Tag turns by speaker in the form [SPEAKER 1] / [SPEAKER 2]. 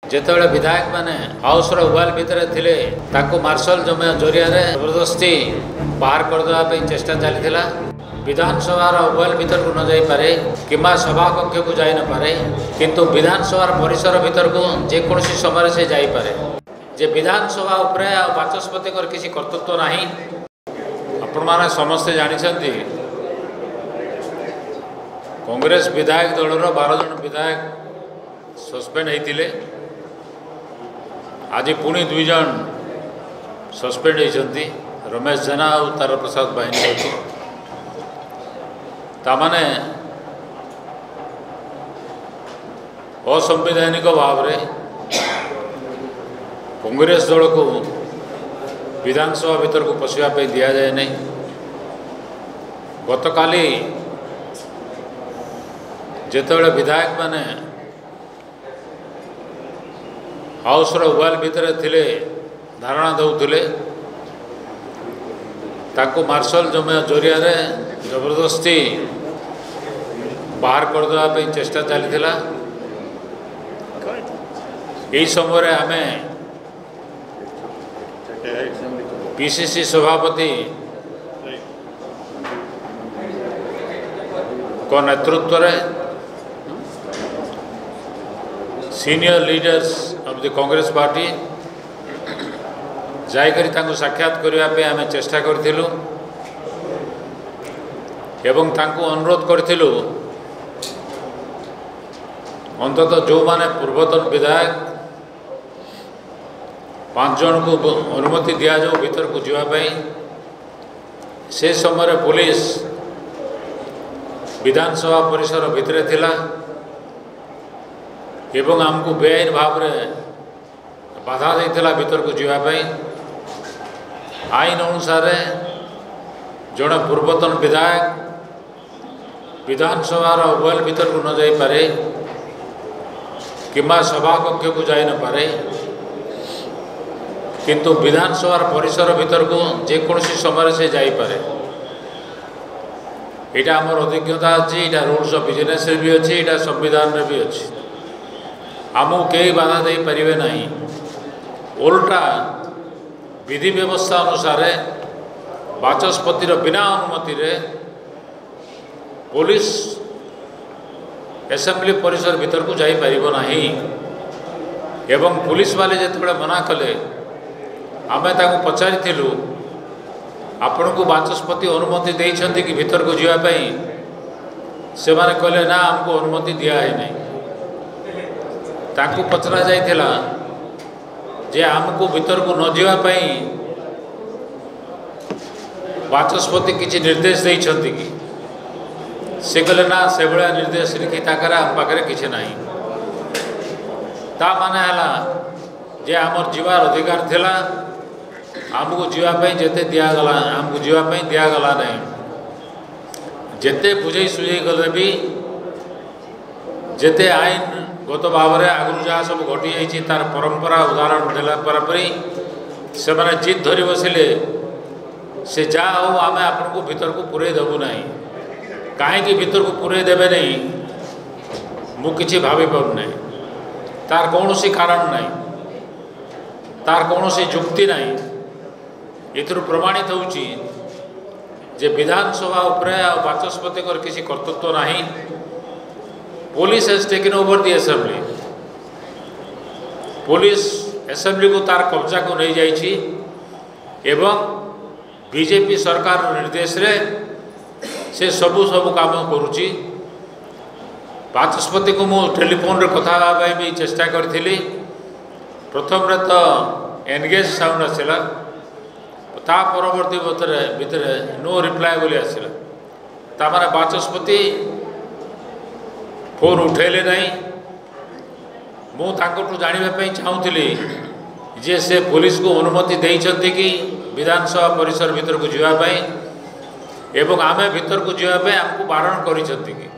[SPEAKER 1] ଯେତେବେଳେ ବିଧାୟକ ମାନେ ହାଉସର ୱାଲ୍ ଭିତରେ ଥିଲେ ତାକୁ ମାର୍ଶଲ ଜରିଆରେ ଜବରଦସ୍ତି ବାହାର କରିଦେବା ପାଇଁ ଚେଷ୍ଟା ଚାଲିଥିଲା। ବିଧାନସଭାର ୱାଲ୍ ଭିତରକୁ ନ ଯାଇପାରେ କିମ୍ବା ସଭାକକ୍ଷକୁ ଯାଇ ନପାରେ, କିନ୍ତୁ ବିଧାନସଭାର ପରିସର ଭିତରକୁ ଯେକୌଣସି ସମୟରେ ସେ ଯାଇପାରେ। ଯେ ବିଧାନସଭା ଉପରେ ଆଉ ବାଚସ୍ପତିଙ୍କର କିଛି କର୍ତ୍ତୃତ୍ୱ ନାହିଁ। ଆପଣମାନେ ସମସ୍ତେ ଜାଣିଛନ୍ତି କଂଗ୍ରେସ ବିଧାୟକ ଦଳର 12 ଜଣ ବିଧାୟକ ସସ୍ପେଣ୍ଡ ହୋଇଥିଲେ। आज पुणी 2 जन सस्पेंड होती, रमेश जेना और तारा प्रसाद बाहिनी तामाने असंवैधानिक भाव में कांग्रेस दल को विधानसभा भीतर को पशिवाई दि जाए नहीं। गतकाली जितेबाला विधायक माने हाउसर वाल भितर थिले धारणा दौले ताको मार्शल जरिया जबरदस्ती बाहर करदे चेष्टा चली। यही समय आम पीसीसी सभापति को नेतृत्व में senior leaders of the Congress party जाकर साक्षात करने आम चेष्टा करूँ एवं अनुरोध करूँ अंतत जो माने पूर्वतन विधायक 5 जन को अनुमति दि जाऊ भीतर को जावाई। से समय पुलिस विधानसभा परिसर भितर थिला एवं आमको बेआईन भाव में बाधा देता भीतर को जावाई। आईन अनुसार जड़े पूर्वतन विधायक विधानसभार वाल भीतर को न जापे किंबा सभाकक्ष को जाई न पारे, किंतु विधानसभार परिसर भीतर को जेकोसी समय से जापे। यहाँ आमर अभिज्ञता अच्छी, यहाँ रूल्स ऑफ बिजनेस भी अच्छी, यहाँ संविधान में भी अच्छी। आमको कई बाधा दे पारे नहीं। उल्टा विधि व्यवस्था अनुसार बाचस्पतिर बिना अनुमति रे पुलिस असेंबली परिसर भीतर को जाई पारिबो नाही। एवं पुलिस वाले जिते मना कले आम ताको पचारिथिलु आपण को बाचस्पति अनुमति देइछंती कि भीतर को जावाई। से माने कहले ना हमको अनुमति दिया है नहीं। ताकू पचरा जाइथिला जे आमको भीतर को न जावाई बाचस्पति किसी निर्देश देइछंती कि से कहले ना से भाया निर्देश लिखि ताकर आम पाखे किसी ना। ता माने हला जे आमर जीवार अधिकार थिला आमको जावाई जेते दिगला आमको जावाई दिगला नहीं। जेते बुझे सुझे गले भी जेते आईन गत भाव में आगु जहाँ सब घटी जाइए तार परंपरा उदाहरण देला परी से मैंने जिद धरी बसिले से जहाँ हो आम आपन को भीतर को पूरे देवु ना। कहीं भीतर को पूरे देवे नहीं मु किसी भावी पार ना। तार कौन सी कारण नहीं, तार कौन सी जुक्ति नहीं। इतर प्रमाणित होची जे विधानसभा उपरे आ बाचस्पति किसी कर्तृत्व नहीं। Police has taken over the assembly. Police assembly को तार कब्जा को नहीं जाइए एवं बीजेपी सरकार निर्देश रे से सबू काम करुच्ची। बाचस्पति को मु टेलीफोन रे कथा भी चेष्टा करी। प्रथम रे तो एनगेज साउंड आसला, ता परवर्ती भितर नो रिप्लाय बोली आसला। तामाने बाचस्पति फोन उठेले नहीं। मुझे जानापी चाहूली जे से पुलिस को अनुमति देइछंती कि विधानसभा परिसर भीतर को जावाई एवं आमे भीतर को जावाई आमको बारण करिछंती कि